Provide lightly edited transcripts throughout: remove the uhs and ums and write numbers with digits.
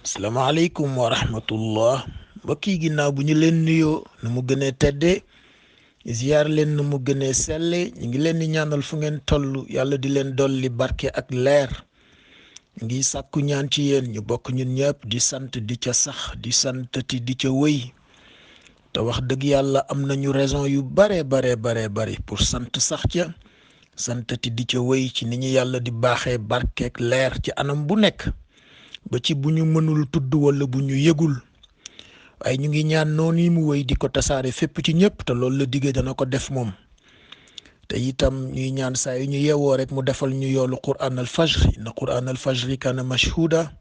salaamaaleykum wa rahmatullah mbokk yi ginnaaw bu ñu leen nuyoo nu mu gënee tedde ziyaar leen nu mu gënee selle ñu ngi leen di ñaanal fu ngeen toll yàlla di leen dolli barke ak leer ngi sàkku ñaan ci yéen ñu bokk ñun ñëpp di sant di ca sax di santati di ca wëy te wax dëgg yàlla am nañu raison yu bare bari pour sant sax ca santati di ca wëy ci ni ñu yàlla di baaxee barke ak leer ci anam bu nekk ba ci bu ñu mënul tudd wala bu ñu yëgul waaye ñu ngi ñaan noonu mu wéy di ko tasaare fépp ci ñëpp te loolu la diggee dana ko def moom te itam ñuy ñaan saa yu ñu yeewoo rek mu defal ñu yoolu quran al fajr inna quran al fajri kana mashhuda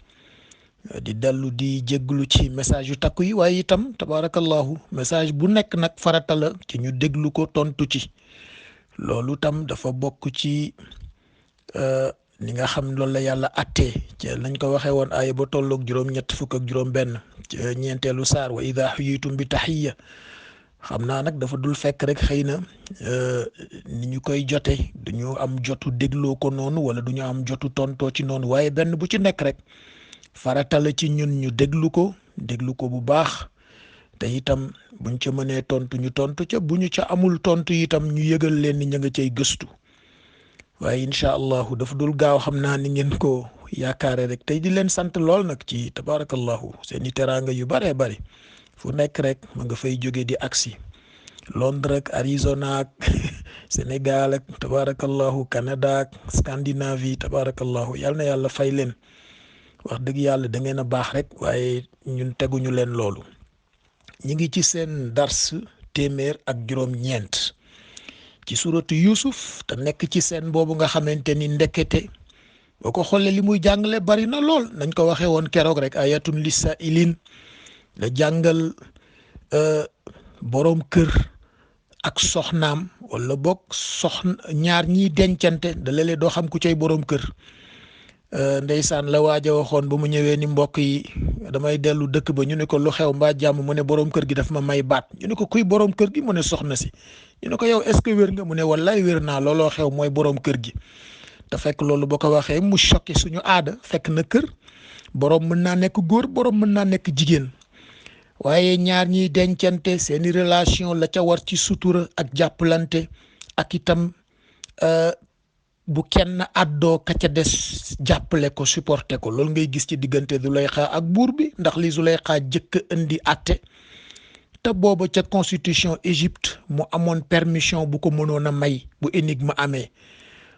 di dellu di jégglu ci message yu takku yi waaye itam tabarakallahu message bu nekk nag farata la ci ñu déglu ko tontu ci loolu tam dafa bokk ci li nga xam loolu la yàlla attee ci lañ ko waxee woon aaya ba tolloog juróom-ñett fukk ak juróom-benn ci ñeenteelu saar wa ida xuyitum bi taxiya xam naa nag dafa dul fekk rek xëy na ni ñu koy jote duñu am jotu dégloo ko noonu wala duñu am jotu tontoo ci noonu waaye benn bu ci nekk rek farata la ci ñun ñu déglu ko bu baax te itam buñ ca mënee tontu ñu tontu ca bu ñu ca amul tontu itam ñu yëgal leen ni ña nga cay gëstu. waaye incha allahu dafa dul gaaw xam naa ni ngeen ko yaakaare rek tey di leen sant lool nag ci tabarakallahu seen i teraanga yu bëree bëri fu nekk rek ma nga fay jóge di agsi Londres ak Arizona ak Sénégal ak tabarakallahu Canada ak Scandinavie tabarakallahu yal na yàlla fay leen wax dëgg yàlla da ngeen a baax rek waaye ñun teguñu leen loolu ñi ngi ci seen dars téeméer ak juróom-ñeent. ci suratu Yusuf te nekk ci seen boobu nga xamante ni ndekete boo ko xoolee li muy jàngale bari na lool nañ ko waxee woon keroog rek ayatun lisailin la jàngal boroom kër ak soxnaam wala boog ñaar ñiy dencante da léeg-léeg doo xam ku cay boroom kër ndeysaan la waaja waxoon ba mu ñëwee ni mbokk yi damay dellu dëkk ba ñu ne ko lu xew mbaa jàmm mu ne boroom kër gi daf ma may baat ñu ne ko kuy boroom kër gi mu ne soxna si ñu ne ko yow est-ce que wér nga mu ne wallaay wér naa looloo xew mooy boroom kër gi te fekk loolu boo ko waxee mu choqué suñu aada fekk na kër boroom mën naa nekk góor boroom mën naa nekk jigéen waaye ñaar ñiy dencante seeni relation la ca war ci sutura ak jàppalante ak itam bu kenn àddoo ka ca des jàppale ko supporté ko loolu ngay gis ci diggante Zuleyxa ak buur bi ndax li Zuleyxa jëkk indi àtte te booba ca constitution Égypte mu amoon permission bu ko mënoon a may bu énigme amee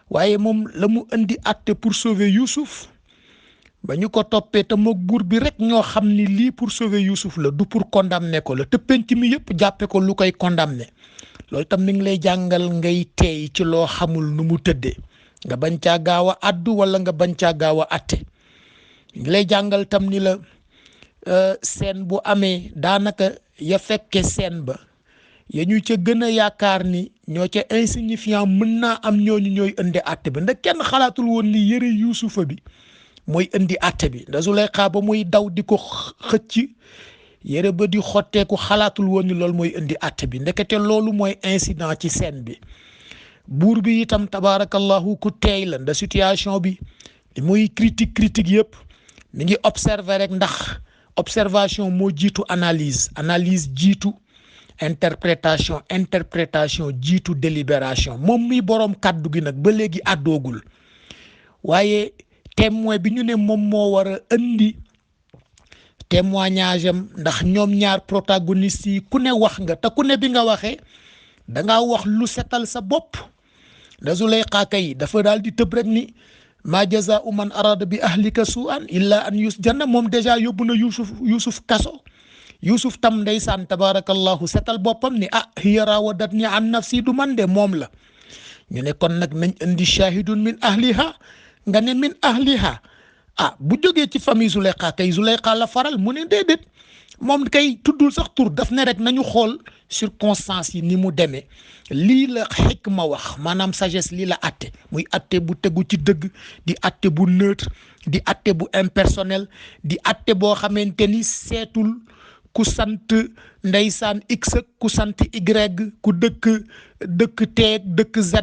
waaye moom la mu indi àtte pour sauver Youssouf ba ñu ko toppee te moog buur bi rek ñoo xam ni lii pour sauver Youssouf la du pour condamner ko la te penc mi yëpp jàppe ko lu koy condamner loolu tam mi ngi lay jàngal ngay teey ci loo xamul nu mu tëddee nga bañ caa gaaw a addu wala nga bañ caa gaaw a atte ngi lay jàngal tam ni la seen bu amee daanaka ya fekke seen ba ya ñu ca gën a yaakaar ni ñoo ca insignifiant mën naa am ñooñu ñooy indi atte bi ndax kenn xalaatul woon ni yëre Yuusufa bi mooy indi atte bi ndax Zuleyxa ba muy daw di ko xëcc yëre ba di xotteeku xalaatul woon ni loolu mooy indi atte bi ndekete loolu mooy incident ci seen bi buur bi itam tabarakallahu ku teey la nda situation bi li muy critique yëpp mi ngi observer rek ndax observation moo jiitu analyse jiitu interprétation jiitu délibération moom mi boroom kàddu gi nag ba léegi àddoogul waaye témoin bi ñu ne moom moo war a indi témoignage am ndax ñoom ñaar protagonistes yi ku ne wax nga te ku ne bi nga waxee dangaa wax lu setal sa bopp da Zuleyxa kay dafa daal di tëb rek ni maa jazaa'u man arada bi ahlika su'an illa an yusjana moom déjà yóbbu na Youssouf kaso Youssouf tam ndeysaan tabarakallahu setal boppam ni hiya rawadatni an nafsi du man de moom la ñu ne kon nag nañ indi shahidun min ahliha nga ne min ahliha bu jógee ci famille Zuleyxa kay Zuleyxa la faral mu ne déedéet moom kay tuddul sax tur daf ne rek nañu xool circonstances yi ni mu demee lii la xikma wax maanaam sagesse lii la atte muy atte bu tegu ci dëgg di atte bu neutre di atte bu impersonnel di atte boo xamante ni seetul ku sant ndeysaan x ku sant y ku dëkk T dëkk Z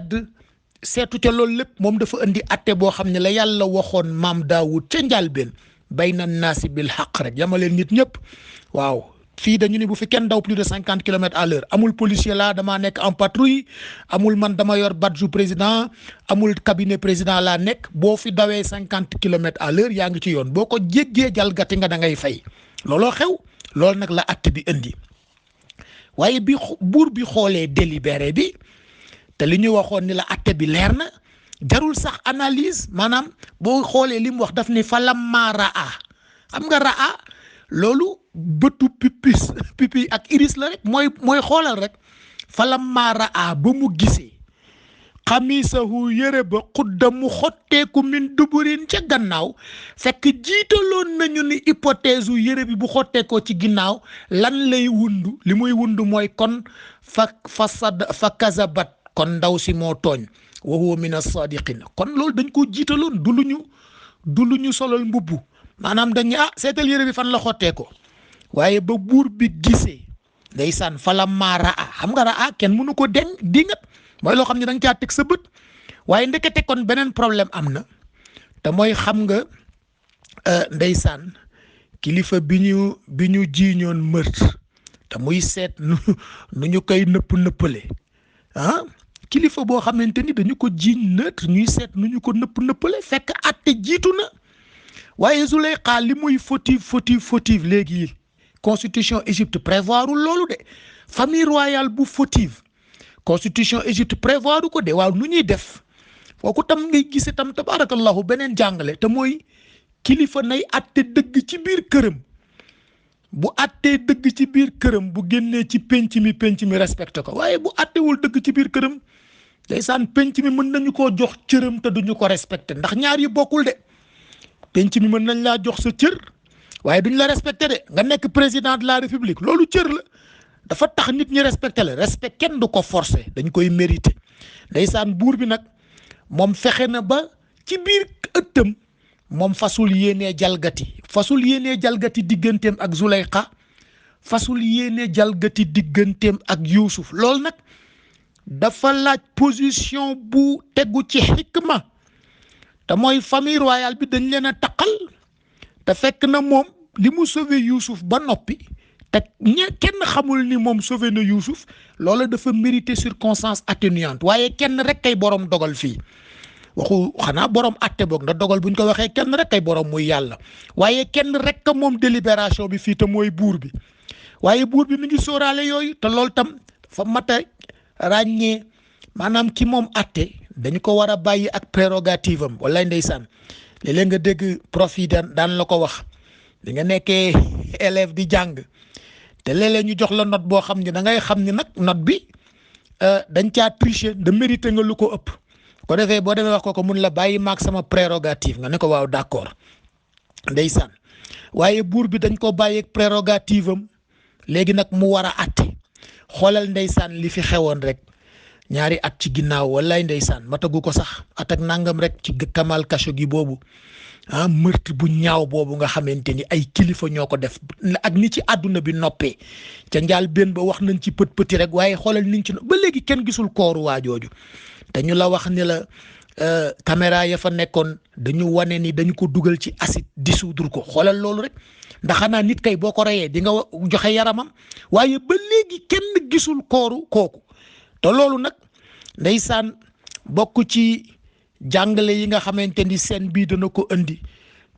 seetu ca loolu lépp moom dafa indi atte boo xam ne la yàlla waxoon maam Daawud ca njàlbeen bayna naasi bil haqq rek yamaleen nit ñëpp waaw. fii dañu ne bu fi kenn daw plus de 50 km/h amul policier la damaa nekk en patrouille amul man dama yor badge président amul cabinet président laa nekk boo fi dawee 50 km/h yaa ngi ci yoon boo ko jéggee jalgati nga da ngay fay looloo xew loolu nag la acte bi indi waaye bi buur bi xoolee délibéré bi te li ñu waxoon ni la acte bi leer na jarul sax analyse maanaam boo xoolee li mu wax daf ni falamma raa xam nga raa loolu bëtu pipi ak iris la rek mooy xoolal rek falamma raa ba mu gisee xamisahu yëre ba xudda mu xotteeku min duburin ca gannaaw fekk jiitaloon nañu ni hypothèse u yëre bi bu xotteekoo ci ginnaaw lan lay wundu li muy wundu mooy kon fa kazabat kon ndaw si moo tooñ wa huwa min as-sadiqin kon loolu dañ ko jiitaloon du lu ñu solal mbubbu maanaam dañ seetal yëre bi fan la xotteekoo waaye ba buur bi gisee ndeysaan falamma raa xam nga raa kenn mënu ko dingat mooy loo xam ne da nga caa teg sa bët waaye ndekete kon beneen problème am na te mooy xam nga ndeysaan kilifa bi ñu jiiñoon meurtre te muy seet nu ñu koy nëppale kilifa boo xamante ni dañu ko jiiñ meurtre ñuy seet nu ñu ko nëppale fekk atte jiitu na waaye Zuleyxa li muy fautive léegi constitution Égypte prévoirul loolu de famille royale bu fautive constitution Égypte prévoir ko de waaw nu ñuy def kooku tam ngay gise tam tabarakallahu beneen jàngale te mooy kilifa nay atte dëgg ci biir këram bu attee dëgg ci biir këram bu génnee ci penc mi respecté ko waaye bu attewul dëgg ci biir këram ndeysaan penc mi mën nañu koo jox cëram te duñu ko respecté ndax ñaar yi bokkul de penc mi mën nañ laa jox sa cër waaye duñ la respecté de nga nekk président de la république loolu cër la dafa tax nit ñi respecté la respect kenn du ko forcer dañ koy mérité ndeysaan buur bi nag moom fexe na ba ci biir ëttam moom fasul yéenee jalgati digganteem ak Zuleyxa fasul yéenee jalgati digganteem ak Yuusuf loolu nag dafa laaj position bu tegu ci xikma te mooy famille royale bi dañ leen a taqal te fekk na moom li mu sauvé Youssouf ba noppi te kenn xamul ni moom sauvé na Youssouf loola dafa mérité circonstance atténuante waaye kenn rek kay borom dogal fii waxu xanaa borom atte boog na dogal buñ ko waxee kenn rek kay borom muy yàlla waaye kenn rek ka moom délibération bi fii te mooy buur bi waaye buur bi mi ngi sóoraale yooyu te loolu tam fa mat a ràññee maanaam ki moom atte dañu ko war a bàyyi ak prérogative am wallaay ndeysaan léeg-léeg nga dégg prof yi daan la ko wax di nga nekkee élève di jàng te léeg-léeg ñu jox la note boo xam ne da ngay xam ni nag note bi dañ caa tricher de mérité nga lu ko ëpp ko defee boo demee wax ko mun la bàyyi maag sama prérogative nga ne ko waaw d'accord ndeysaan waaye buur bi dañ ko bàyyi ak prérogative am léegi nag mu war a atte xoolal ndeysaan li fi xewoon rek ñaari at ci ginnaaw wallaay ndeysaan matagu ko sax at ak nangam rek ci Kamal Khashoggi boobu meurtre bu ñaaw boobu nga xamante ni ay kilifa ñoo ko def ak ni ci àdduna bi noppee ca njaal benn ba wax nañ ci pëti rek waaye xoolal niñ ci ba léegi kenn gisul kooru waa jooju te ñu la wax ni la caméra ya fa nekkoon dañu wane ni dañu ko dugal ci acide dissoudre ko xoolal loolu rek ndax xanaa nit kay boo ko reyee di nga joxe yaramam waaye ba léegi kenn gisul kooru kooku te loolu nag ndeysaan bokk ci jàngale yi nga xamante ni seen bii dana ko indi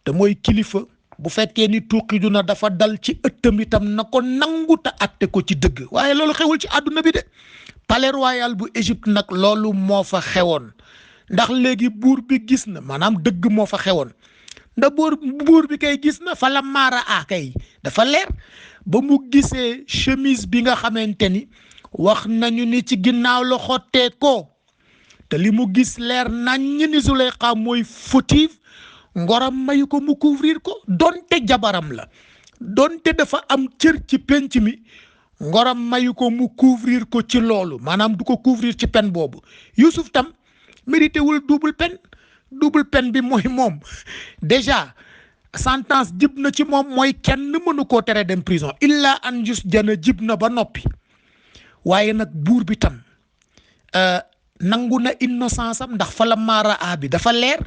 te mooy kilifa bu fekkee ni tuuqidu na dafa dal ci ëttam itam na ko nangu te atte ko ci dëgg waaye loolu xewul ci àdduna bi de palais royal bu Égypte nag loolu moo fa xewoon ndax léegi buur bi gis na maanaam dëgg moo fa xewoon ndax buur bi kay gis na fa la maara kay dafa leer ba mu gisee chemise bi nga xamante ni wax nañu ni ci ginnaaw la xottee ko te li mu gis leer nañ ni Zuleyxa mooy fautive ngoram mayu ko mu couvrir ko donte jabaram la donte dafa am cër ci penc mi ngoram mayu ko mu couvrir ko ci loolu maanaam du ko couvrir ci peine boobu Youssouf tam mérité wul double peine bi mooy moom déjà sentence jib na ci moom mooy kenn mënu koo tere dem prison illa an just jana jib na ba noppi waaye nag buur bi tam nangu na innocence am ndax fa la maara bi dafa leer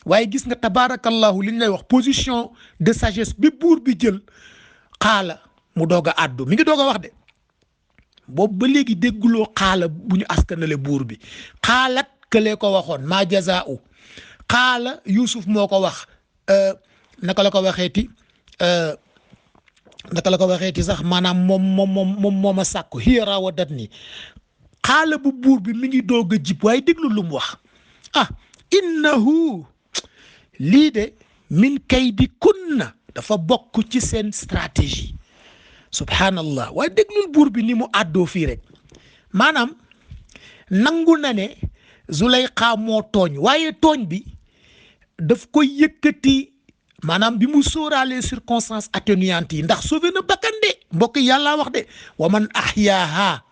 waaye gis nga tabaarakallahu li ñu lay wax position de sagesse bi buur bi jël xaala mu doog a àddu mi ngi doog a wax de boobu ba léegi dégguloo xaala bu ñu askanale buur bi xaalat këlee ko waxoon maa jazaa'u xaala Yuusuf moo ko wax naka la ko waxeeti sax maanaam moom ma sàkku hiya raawadatnii xaala bu buur bi mi ngi doog a jib waaye déglu lu mu wax innahu lii de min kaydi kunna dafa bokk ci seen stratégie subhanallah waaye déglul buur bi ni mu àddoo fii rek maanaam nangu na ne Zuleyxa moo tooñ waaye tooñ bi daf koy yëkkati maanaam bi mu sóoraalee circonstances atténuantes yi ndax sauvé na bakkan de mbokk yàlla wax de wa man ahyaaha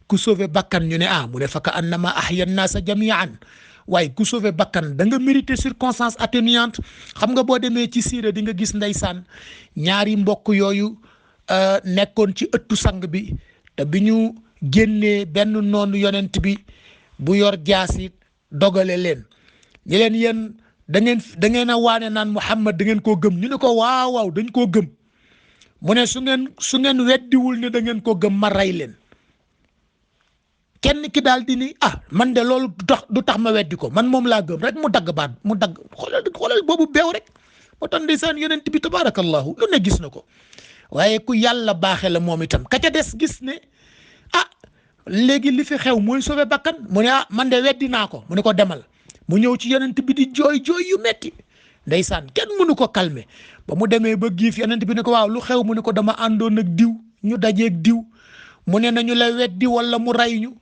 ku sauvé bakkan ñu ne mu ne fa ka annama ahya nnaasa jamian waaye ku sauvé bakkan da nga mérité circonstance atténuante xam nga boo demee ci siira di nga gis ndeysaan ñaari mbokk yooyu nekkoon ci ëttu sang bi te bi ñu génnee benn noonu yonent bi bu yor jaasi dogale leen ñi leen yéen da ngeen a waane naan Muhammad da ngeen koo gëm ñu ne ko waaw dañ koo gëm mu ne su ngeen weddiwul ne da ngeen koo gëm ma rey leen kenn ki daal di ni man de loolu du tax ma weddi ko man moom laa gëm rek mu dagg baat mu dagg xoolal boobu beew rek moo tax ndeysaan yonent bi tabaarakallahu lu ne gis na ko waaye ku yàlla baaxe la moom itam ka ca des gis ne léegi li fi xew mooy sauver bakkan mu ne man de weddi naa ko mu ne ko demal mu ñëw ci yonent bi di jooy yu metti ndeysaan kenn mënu ko calmer ba mu demee ba giif yonent bi ne ko waaw lu xew mu ne ko dama àndoon ak diw ñu dajeeg diw mu ne nañu la weddi wala mu rey ñu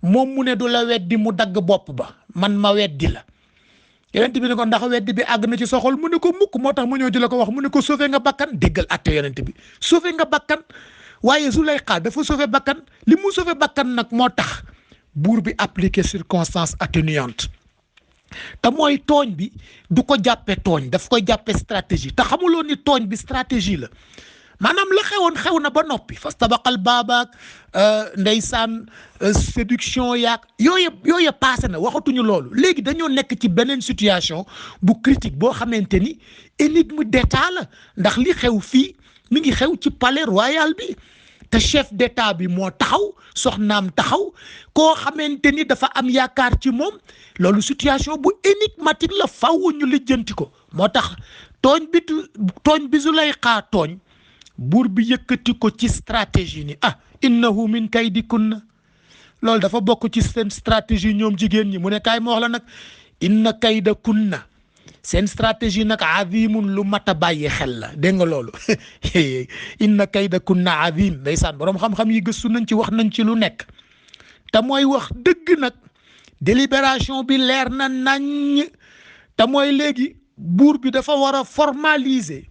moom mu ne du la weddi mu dagg bopp ba man ma weddi la yonent bi ne ko ndax weddi bi àgg na ci soxol mu ne ko mukk moo tax mu ñëw di la ko wax mu ne ko sauvé nga bakkan déggal atte yonent bi sauvé nga bakkan waaye Zuleyxa dafa sauvé bakkan li mu sauvé bakkan nag moo tax buur bi appliqué circonstance atténuante te mooy tooñ bi du ko jàppe tooñ daf koy jàppe stratégie te xamuloo ni tooñ bi stratégie la maanaam la xew na ba noppi fastabaqal baabaak ndeysaan séduction yaak yooyu passé na waxatuñu loolu léegi dañoo nekk ci beneen situation bu critique boo xamante ni énigme d'état la ndax li xew fii mi ngi xew ci palais royal bi te chef d'état bi moo taxaw soxnaam taxaw koo xamante ni dafa am yaakaar ci moom loolu situation bu énigmatique la faw ñu lijjanti ko moo tax tooñ bi Zuleyxa tooñ buur bi yëkkati ko ci stratégie ni innahu min kaydikunna loolu dafa bokk ci seen stratégie ñoom jigéen ñi mu ne kaay ma wax la nag inna kaydakunna seen stratégie nag azimun lu mat a bàyyi xel la dégg nga loolu inna kaydakunna azim ndeysaan borom xam-xam yi gëstu nañ ci wax nañ ci lu nekk te mooy wax dëgg nag délibération bi leer na nañ te mooy léegi buur bi dafa war a formaliser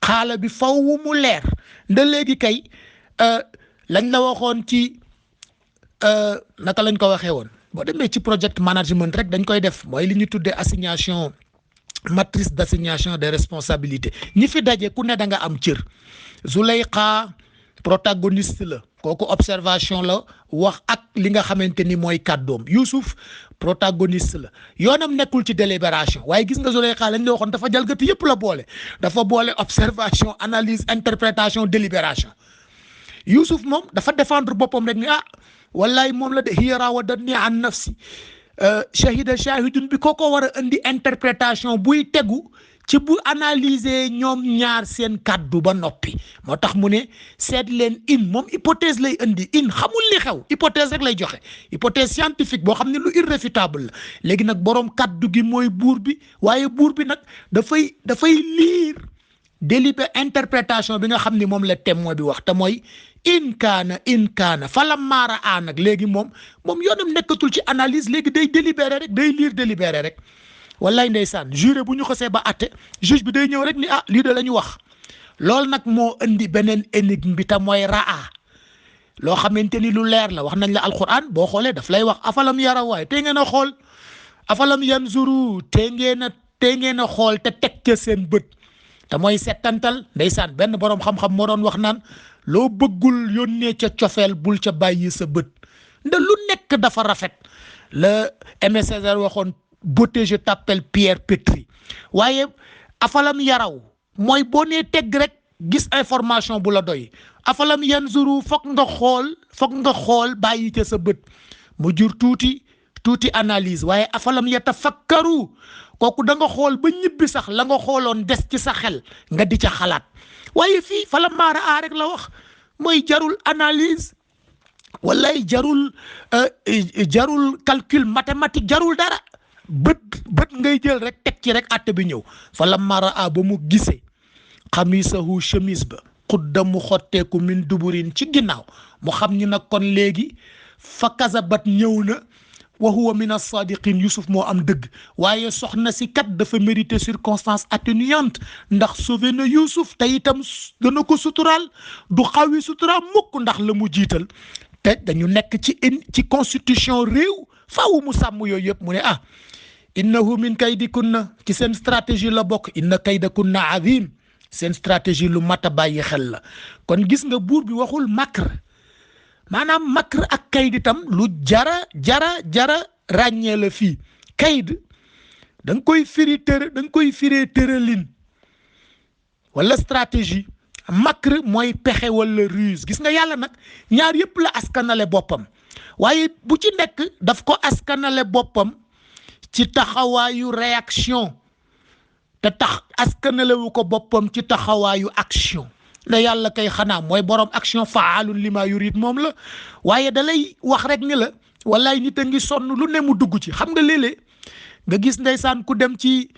xaala bi faw mu leer nda léegi kay lañ la waxoon ci naka lañ ko waxee woon boo demee ci project management rek dañ koy def mooy li ñu tuddee assignation matrice d'assignation des responsabilités ñi fi daje ku ne da nga am cër Zuleyxa protagoniste la kooku observation la wax ak li nga xamante ni mooy kàddoom Youssouf protagoniste la yoonam nekkul ci délibération waaye gis nga Zuleyxa lañ la waxoon dafa jalgati yëpp la boole dafa boole observation analyse interprétation délibération Youssouf moom dafa défendre boppam rek ni wallahi moom la de hiya raawadatnii an nafsi shahida shahidun bi kooko war a indi interprétation buy tegu ci bu analyser ñoom ñaar seen kàddu ba noppi moo tax mu ne seet leen moom hypothèse lay indi xamul li xew hypothèse rek lay joxe hypothèse scientifique boo xam ne lu irréfutable la léegi nag boroom kàddu gi mooy buur bi waaye buur bi nag dafay lire délibéré interprétation bi nga xam ni moom la témoin bi wax te mooy in kaana falammaa raa nag léegi moom yoonam nekkatul ci analyse léegi day délibéré rek day lire délibéré rek wallaay ndeysaan juré bu ñu xasee ba atte juge bi day ñëw rek ni lii de la ñu wax loolu nag moo indi beneen énigme bi te mooy raa loo xamante ni lu leer la wax nañ la alquran boo xoolee daf lay wax afalam yara waaye tey ngeen a xool afalam yanzuru tey ngeen a xool te teg ca seen bët te mooy settantal ndeysaan benn boroom xam-xam moo doon wax naan loo bëggul yónnee ca cofeel bul ca bàyyi sa bët nda lu nekk dafa rafet la Aimé Césaire waxoon beauté je t'appelle Pierre Pétri waaye afalam yaraw mooy boo nee tegg rek gis information bu la doy afalam yanzuru foog nga xool bàyyi ca sa bët mu jur tuuti analyse waaye afalam yatafakkaru kooku da nga xool ba ñibbi sax la nga xooloon des ci sa xel nga di ca xalaat waaye fii falam maara a rek la wax mooy jarul analyse wallaay jarul calcul mathématique jarul dara bët ngay jël rek teg ci rek àtte bi ñëw falam maara a ba mu gisee xamisahu chemise ba xudda mu xotteeku min duburin ci ginnaaw mu xam ni nag kon léegi fa kazabat ñëw na wa huwa min as-sadiqin Youssouf moo am dëgg waaye soxna si kat dafa mérité circonstance atténuante ndax sauvé na Youssouf te itam dana ko suturaal du xawi suturaal mukk ndax la mu jiital te dañu nekk ci constitution réew faaw mu sàmm yooyu yëpp mu ne innahu min kaydikunna ci seen stratégie la bokk inna kaydakunna azim seen stratégie lu mat a bàyyi xel la kon gis nga buur bi waxul makr maanaam makr ak kayd itam lu jara ràññee la fii kayd da nga koy firee tëralin wala stratégie makr mooy pexe wala ruse gis nga yàlla nag ñaar yëpp la askanale boppam waaye bu ci nekk daf ko askanale boppam ci taxawaayu réaction te tax askanalewu ko boppam ci taxawaayu action la yàlla kay xanaa mooy borom action faalun lima yurid moom la waaye da lay wax rek ni la wallaay nit a ngi sonn lu ne mu dugg ci xam nga léeg-léeg nga gis ndeysaan ku dem ci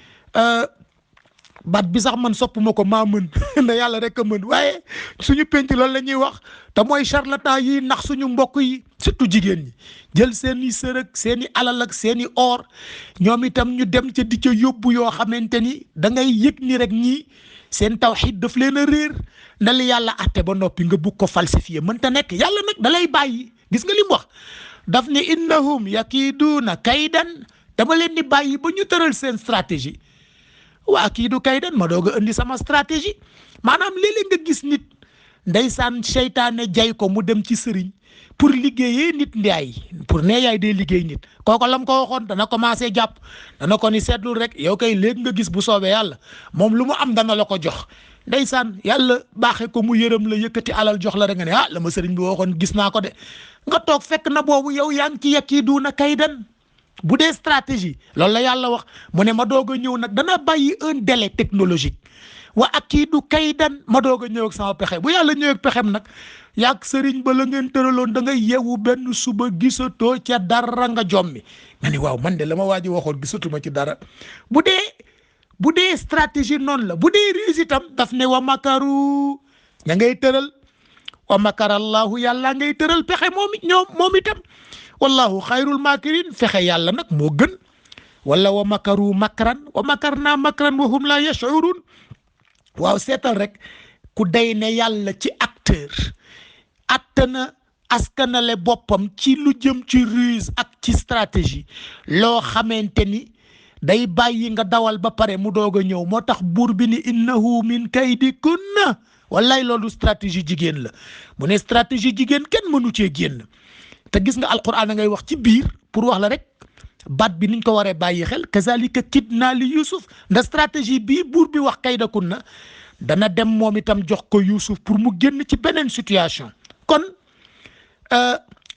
baat bi sax man soppuma ko maa mën na yàlla rek a mën waaye suñu penc loolu la ñuy wax te mooy charlatan yi nax suñu mbokk yi surtout jigéen ñi jël seeni sër ak seeni alal ak seeni or ñoom itam ñu dem ca di ca yóbbu yoo xamante ni da ngay yëg ni rek ñii seen tawxiid daf leen a réer na li yàlla atte ba noppi nga bugg ko falsifier mënta nekk yàlla nag da lay bàyyi gis nga li mu wax daf ne innahum yakiiduuna kaydan dama leen di bàyyi ba ñu tëral seen stratégie waa kii du kaydan ma doog a indi sama stratégie maanaam léeg-léeg nga gis nit ndeysaan seytaane jay ko mu dem ci sëriñ pour liggéeyee nit ndeyaay pour ne yaay dee liggéey nit kooku lam ko waxoon dana commencé jàpp dana ko ni seetlul rek yow kay léegi nga gis bu soobee yàlla moom lu mu am dana la ko jox ndeysaan yàlla baaxee ko mu yërëm la yëkkati alal jox la rek nga ne la ma sëriñ bi waxoon gis naa ko de nga toog fekk na boobu yow yaa ngi ci yakiiduuna kaydan bu dee stratégie loolu la yàlla wax mu ne ma doog a ñëw nag dana bàyyi un délai technologique wa akiidu kaydan ma doog a ñëw ak sama pexe bu yàlla ñëw ak pexem nag yaag sëriñ ba la ngeen tëraloon da ngay yeewu benn suba gisatoo ca dara nga jommi nga ni waaw man de la ma waa ji waxoon gisatuma ci dara bu dee stratégie noonu la bu dee ruse itam daf ne wa makaru ña ngay tëral wa makarallahu yàlla ngay tëral pexe moom itam wallahu xayrul makirin fexe yàlla nag moo gën wala wa makaru makran wa makarna makran wa hum la yash'urun waaw seetal rek ku day ne yàlla ci acteur attana askanale boppam ci lu jëm ci ruse ak ci stratégie loo xamante ni day bàyyi nga dawal ba pare mu doog a ñëw moo tax buur bi ni innahu min kaydikunna wallaay loolu stratégie jigéen la mu ne stratégie jigéen kenn mënu cee génn te gis nga alquran a ngay wax ci biir pour wax la rek baat bi niñ ko waree bàyyi xel kazalika kidna li Youssouf ndax stratégie bii buur bi wax kaydakunna dana dem moom itam jox ko Youssouf pour mu génn ci beneen situation kon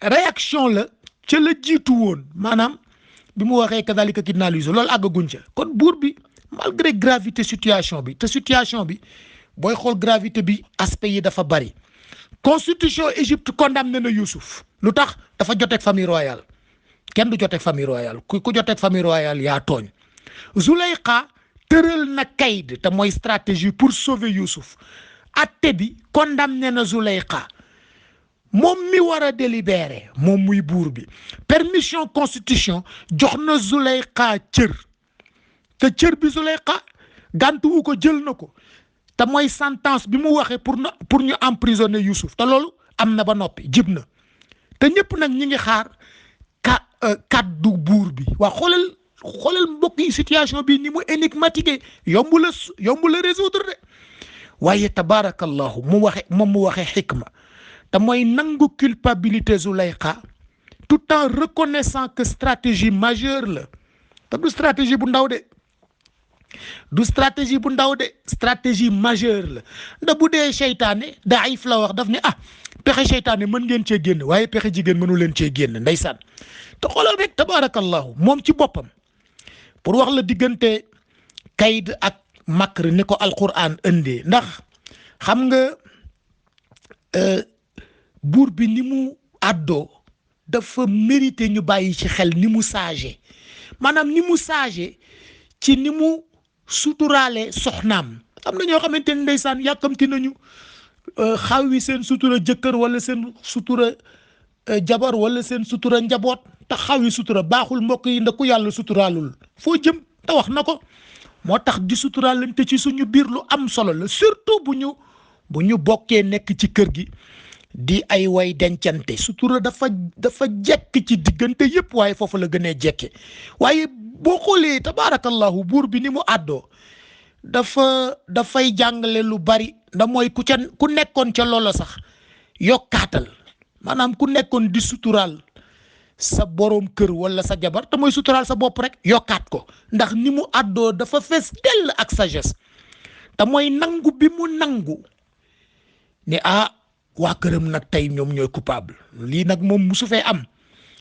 réaction la ca la jiitu woon maanaam bi mu waxee kazalika kidna li Youssouf loolu àggaguñ ca kon buur bi malgré gravité situation bi te situation bi booy xool gravité bi aspect yi dafa bari constitution Égypte condamné na Youssouf lu tax dafa joteeg famille royale kenn du joteeg famille royale ku joteeg famille royale yaa tooñ Zuleyxa tëral na kayd te mooy stratégie pour sauver Youssouf atte bi condamné na Zuleyxa moom mi war a délibérer moom muy buur bi permission constitution jox na Zuleyxa cër te cër bi Zuleyxa gàntuwu ko jël na ko te mooy sentence bi mu waxee pour ñu emprisonner Youssouf te loolu am na ba noppi jib na te ñëpp nag ñi ngi xaar kaddu buur bi waa xoolal mbokk yi situation bi ni mu énigmatique yombu la résoudre de waaye tabarakallahu mu waxe xikma te mooy nangu culpabilité Zuleyxa tout en reconnaissant que stratégie majeure la te du stratégie bu ndaw de stratégie majeure la ndax bu dee seytaane daif la wax daf ne pexe seytaane mën ngeen cee génn waaye pexe jigéen mënu leen cee génn ndeysaan te xoolal rek tabaarakallahu moom ci boppam pour wax la diggante kayd ak makr ni ko alquran indee ndax xam nga buur bi ni mu àddoo dafa mérité ñu bàyyi ci xel ni mu sage maanaam ni mu sage ci ni mu suturaale soxnaam am na ñoo xamante ne ndeysaan yàkkamti nañu xawwi seen sutura jëkkër wala seen sutura jabar wala seen sutura njaboot te xawwi sutura baaxul mbokk yi ndax ku yàlla suturaalul foo jëm te wax na ko moo tax di suturaalante ci suñu biir lu am solo la surtout bu ñu bokkee nekk ci kër gi di ay way dencante sutura dafa jekk ci diggante yëpp waaye foofu la gënee jekke waaye boo xoolee tabaarakallahu buur bi ni mu àddoo dafay jàngale lu bari ndax mooy ku nekkoon ca loola sax yokkaatal maanaam ku nekkoon di suturaal sa boroom kër wala sa jabar te mooy suturaal sa bopp rek yokkaat ko ndax ni mu àddoo dafa fees dell ak sagesse te mooy nangu bi mu nangu ne waa këram nag tey ñoom ñooy coupable lii nag moom musu fee am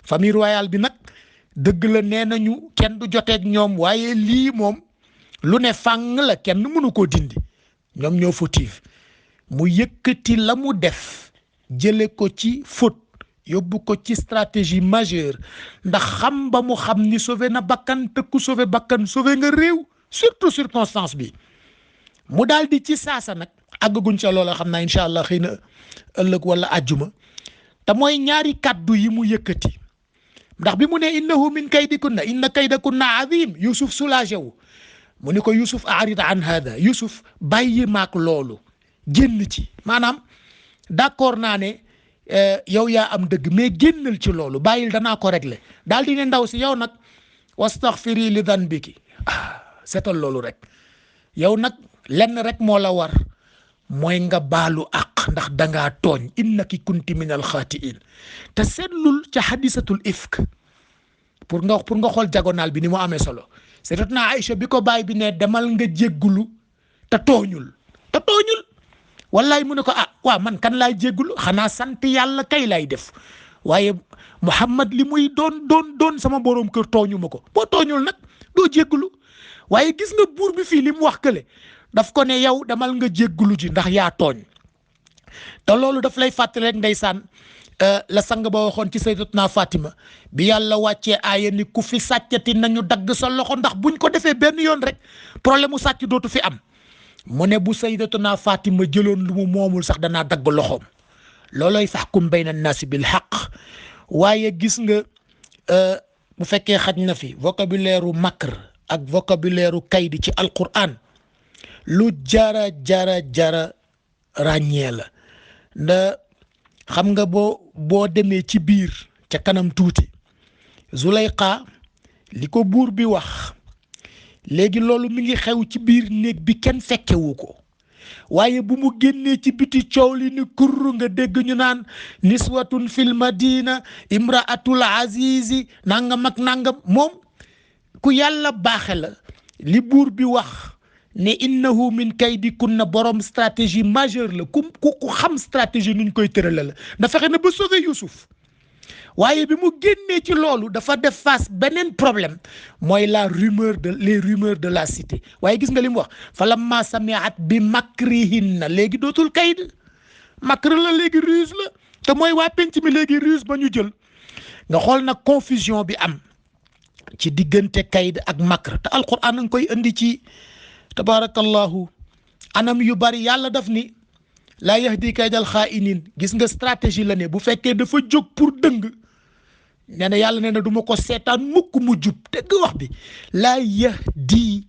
famille royale bi nag dëgg la nee nañu kenn du joteeg ñoom waaye lii moom lu ne fàng la kenn mënu koo dindi ñoom ñoo fautif mu yëkkati la mu def jële ko ci faute yóbbu ko ci stratégie majeure ndax xam ba mu xam ni sauvé na bakkan te ku sauvé bakkan sauvé nga réew surtout circonstance bi mu daal di ci saasa nag àggaguñ ca loola xam naa incha allah xëy na ëllëg wala àjjuma te mooy ñaari kàddu yi mu yëkkati ndax bi mu ne innahu min kaydikunna inna kaydakunna azim Yusuf soulagé wu mu ni ko Yusuf a'rid an hada Yusuf bàyyi maak loolu génn ci maanaam d'accord naa ne yow yaa am dëgg mais génnal ci loolu bàyyil danaa ko régler daal di ne ndaw si yow nag wastaghfiri li dhanbiki seetal loolu rek yow nag lenn rek moo la war mooy nga baalu àq ndax dangaa tooñ innaki kunti min al xaatiin te seetlul ca hadisatul ifk pour nga xool diagonale bi ni mu amee solo sayyidatuna Aïcha bi ko baay bi ne demal nga jéggulu te tooñul wallaay mu ne ko waa man kan laay jéggulu xanaa sant yàlla kay lay def waaye Muhammad li muy doon sama boroom kër tooñu ma ko boo tooñul nag doo jéggulu waaye gis nga buur bi fii li mu wax kële daf ko ne yow demal nga jéggulu ji ndax yaa tooñ te loolu daf lay fàttali rek ndeysaan la sang ba waxoon ci sayyidatuna Fatima bi yàlla wàccee aaya ni ku fi sàccati nañu dagg sa loxo ndax buñ ko defee benn yoon rek problème mu sàcc dootu fi am mu ne bu sayyidatuna Fatima jëloon lu mu moomul sax danaa dagg loxoom looloy fahkum bayna naasi bil haqq waaye gis nga bu fekkee xaj na fi vocabulaire u makr ak vocabulaire u kaydi ci alquran lu jara ràññee la nda xam nga boo demee ci biir ca kanam tuuti Zulayqa li ko buur bi wax léegi loolu mi ngi xew ci biir néeg bi kenn fekkewu ko waaye bu mu génnee ci biti coow li ni kurr nga dégg ñu naan niswatun fil madina imraatul azizi nangam ak nangam moom ku yàlla baaxe la li buur bi wax ne innahu min kaydikunna borom stratégie majeure la ku xam stratégie nuñ koy tërale la da fexe na ba sauver Youssouf waaye bi mu génnee ci loolu dafa def face beneen problème mooy les rumeurs de la cité waaye gis nga li mu wax falamma sami'at bi makrihinna léegi dootul kayd makr la léegi ruse la te mooy waa penc mi léegi ruse ba ñu jël nga xool nag confusion bi am ci diggante kayd ak makr te alquran nga koy indi ci tabarakallahu anam yu bari yàlla daf ni laa yahdi kaydal xaa'iniin gis nga stratégie la ne bu fekkee dafa jóg pour dëng nee na yàlla nee na du ma ko seetaan mukk mu jub dégg wax bi laa yahdi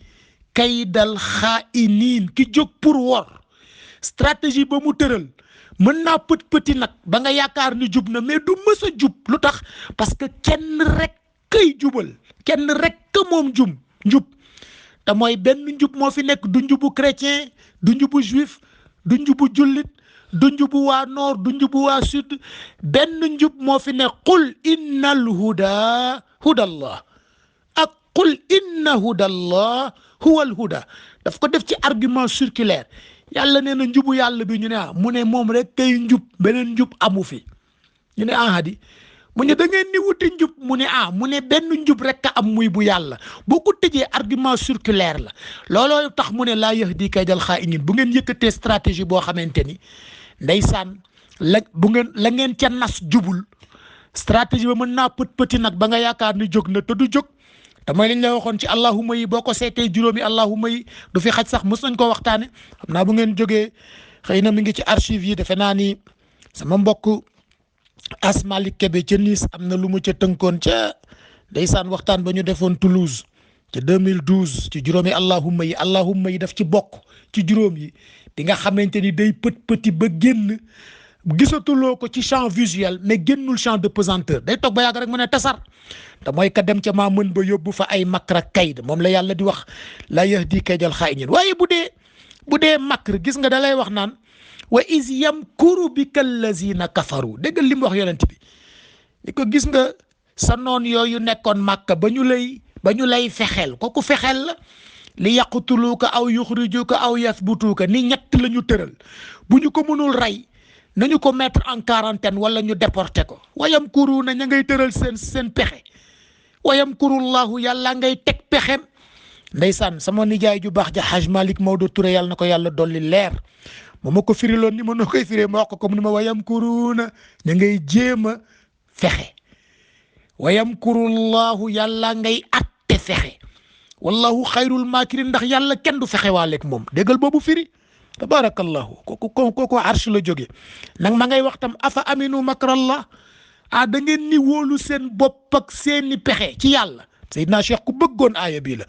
kaydal xaa'iniin ki jóg pour wor stratégie ba mu tëral mën naa pëti nag ba nga yaakaar ni jub na mais du mës a jub lu tax parce que kenn rek kay jubal kenn rek ka moom njub te mooy benn njub moo fi nekk du njubu chrétien du njubu juif du njubu jullit du njubu waa nord du njubu waa sud benn njub moo fi nekk qul innal huda hudallah ak qul inna hudallah huwa alhuda daf ko def ci argument circulaire yàlla nee na njubu yàlla bi ñu ne mu ne moom rek kay njub beneen njub amu fi ñu ne hadi mu ne da ngeen ni wuti njub mu ne mu ne benn njub rek ka am muy bu yàlla boo ko tëjee argument circulaire la looloo tax mu ne laa yahdi kaydal xaa'iniin bu ngeen yëkkatee stratégie boo xamante ni ndeysaan la ngeen ca nas jubul stratégie ba mën naa pëti nag ba nga yaakaar ni jóg na te du jóg te mooy lañ la waxoon ci allahuma yi boo ko seetee juróomi allahuma yi du fi xaj sax mos nañ koo waxtaane xam naa bu ngeen jógee xëy na mi ngi ci archive yi defe naa ni sama mbokk Asmalik Kebe ca Nice am na lu mu ca tënkoon ca ndeysaan waxtaan ba ñu defoon Toulouse ca 2012 ci juróomi allahuma yi daf ci bokk ci juróom yi di nga xamante ni day pëti ba génn gisatuloo ko ci champ visuel mais génnul champ de pesanteur day toog ba yàgg rek mu ne tasar te mooy ka dem ca maa mën ba yóbbu fa ay makra kayd moom la yàlla di wax la yahdi kaydal xaa'iniin waaye bu dee makr gis nga da lay wax naan wa is yamkuru bika allazina kafaru déggal li mu wax yonent bi ni ko gis nga sa noon yooyu nekkoon màkka ba ñu lay fexeel kooku fexeel la li yaqtuluuka aw yuxrijuuka aw yasbutuuka ni ñett la ñu tëral bu ñu ko mënul rey nañu ko mettre en quarantaine wala ñu déporté ko wayam kuru na ña ngay tëral seen pexe wayam kurullahu yàlla ngay teg pexem ndeysaan sama nijaay ju baax ja Haj Malick Maodo Touré yàlla na ko yàlla dolli leer moo ma ko firiloon ni ma noo koy firee ma wax ko comme ni ma wayam kuruna ña ngay jéem a fexe wayam kurullahu yàlla ngay atte fexe wallahu xayrul maakirin ndax yàlla kenn du fexe waaleeg moom déggal boobu firi tabarakallahu kooku arsh la jóge nag ma ngay wax tam afa aminu makrallah da ngeen ni wóolu seen bopp ak seeni pexe ci yàlla Seydina Cheikh ku bëggoon aaya bii la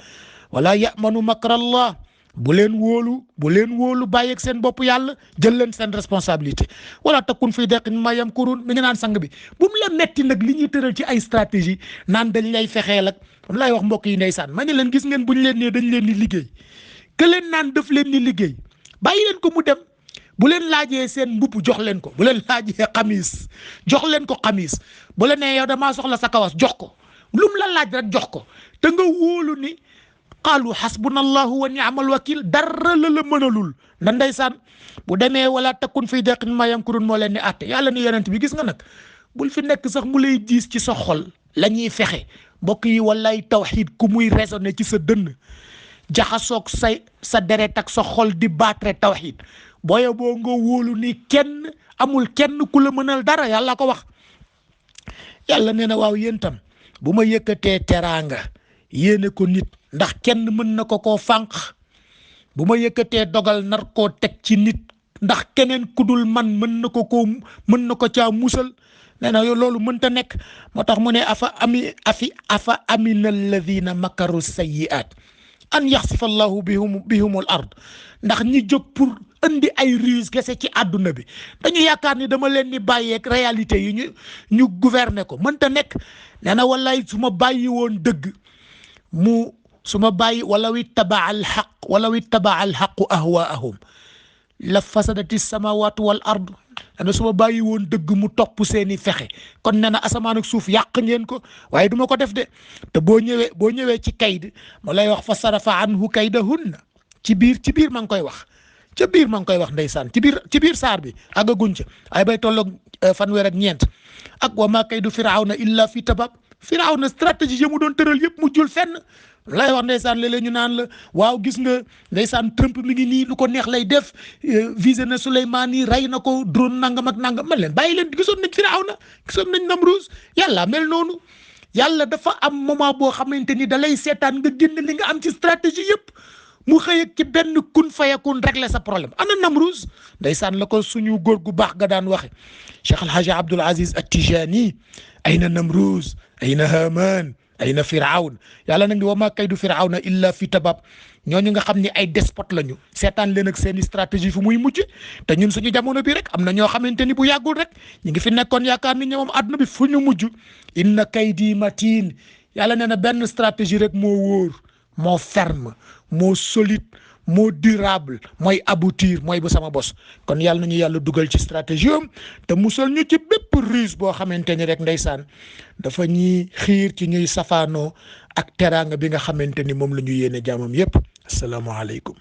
wala yamanu makrallah bu leen wóolu bàyyeeg seen bopp yàlla jël leen seen responsabilité wala takun fii deqin ma yamkurun mi ngi naan sang bi bu mu la metti nag li ñuy tëral ci ay stratégie naan dañ lay fexeel ak am lay wax mbokk yi ndeysaan ma ne leen gis ngeen bu ñu leen nee dañ leen di liggéey ke leen naan daf leen di liggéey bàyyi leen ko mu dem bu leen laajee seen mbubb jox leen ko bu leen laajee xamis jox leen ko xamis bu la nee yow damaa soxla sa kawas jox ko lum la laaj rek jox ko te nga wóolu ni qaalu xasbunallahu wa ni'mal wakil dara la mënalul na ndeysaan bu demee wala takun fii deqin ma yamkurun moo leen ni atte yàlla ni yonent bi gis nga nag bul fi nekk sax mu lay diis ci sa xol la ñuy fexe mbokk yi wallaay tawxiid ku muy raisonné ci sa dënn jaxasoog sa deret ak sa xol di baatre tawxiid booye boo nga wóolu ni amul kenn ku la mënal dara yàlla ko wax yàlla nee na waaw yéen tam bu ma yëkkatee teraanga yéene ko nit ndax kenn mën na ko koo fànq bu ma yëkkatee dogal nar koo teg ci nit ndax keneen kudul man mën na ko caa musal nee na loolu mënta nekk moo tax mu ne afa amina alladina makaru sayyi'at an yaxsifa allahu bihumul ard ndax ñi jóg pour indi ay ruse kese ci àdduna bi dañu yaakaar ni dama leen ni bàyyeeg réalité yi ñu gouverner ko mënta nekk nee na wallaay su ma bàyyi woon dëgg su ma bàyyi walaw ittabaa alxaqu ahwaahum la fasadati samawatu wal ard nee na su ma bàyyi woon dëgg mu topp seeni fexe kon nee na asamaan ak suuf yàq ngeen ko waaye duma ko def de te boo ñëwee ci kayd ma lay wax fa sarafa anhu kaydahunna ci biir ma ngi koy wax ca biir ma ngi koy wax ndeysaan ci biir saar bi àggaguñ ca ay bay tolloog fanweer ak ñeent ak wa maa kaydu firawna illa fi tabab firawna stratégie yi mu doon tëral yëpp mu jul fenn lay wax ndeysaan léeg-léeg ñu naan la waaw gis nga ndeysaan Trump mi ngi nii lu ko neex lay def visé na Souleymane yi rey na ko drone nangam ak nangam man leen bàyyi leen gisoon nañ firawna gisoon nañ Namruz yàlla mel noonu yàlla dafa am moment boo xamante ni da lay seetaan nga génn li nga am ci stratégie yëpp mu xëy ak ci benn kun fayakun régler sa problème ana Namruz ndeysaan la ko suñu góor gu baax ga daan waxe Cheikh Alhaji Abdoul Aziz At-Tijani ayna Namruz ayna Haman ayna Firawn yàlla nag ni wa maa kaydu Firawna illa fi tabab ñooñu nga xam ni ay despote lañu seetaan leen ak seeni stratégie fu muy mujj te ñun suñu jamono bi rek am na ñoo xamante ni bu yàggul rek ñu ngi fi nekkoon yaakaar ni ñoom àdduna bi fu ñu mujj inna kaydi matin yàlla nee na benn stratégie rek moo wóor moo ferme moo solide moo durable mooy aboutir mooy bu sama bos kon yàlla nañu yàlla dugal ci stratégie am te musal ñu ci bépp ruse boo xamante ni rek ndeysaan dafa ñuy xiir ci ñuy safaanoo ak teraanga bi nga xamante ni moom la ñu yéene jaamam yépp asalaamaaleykum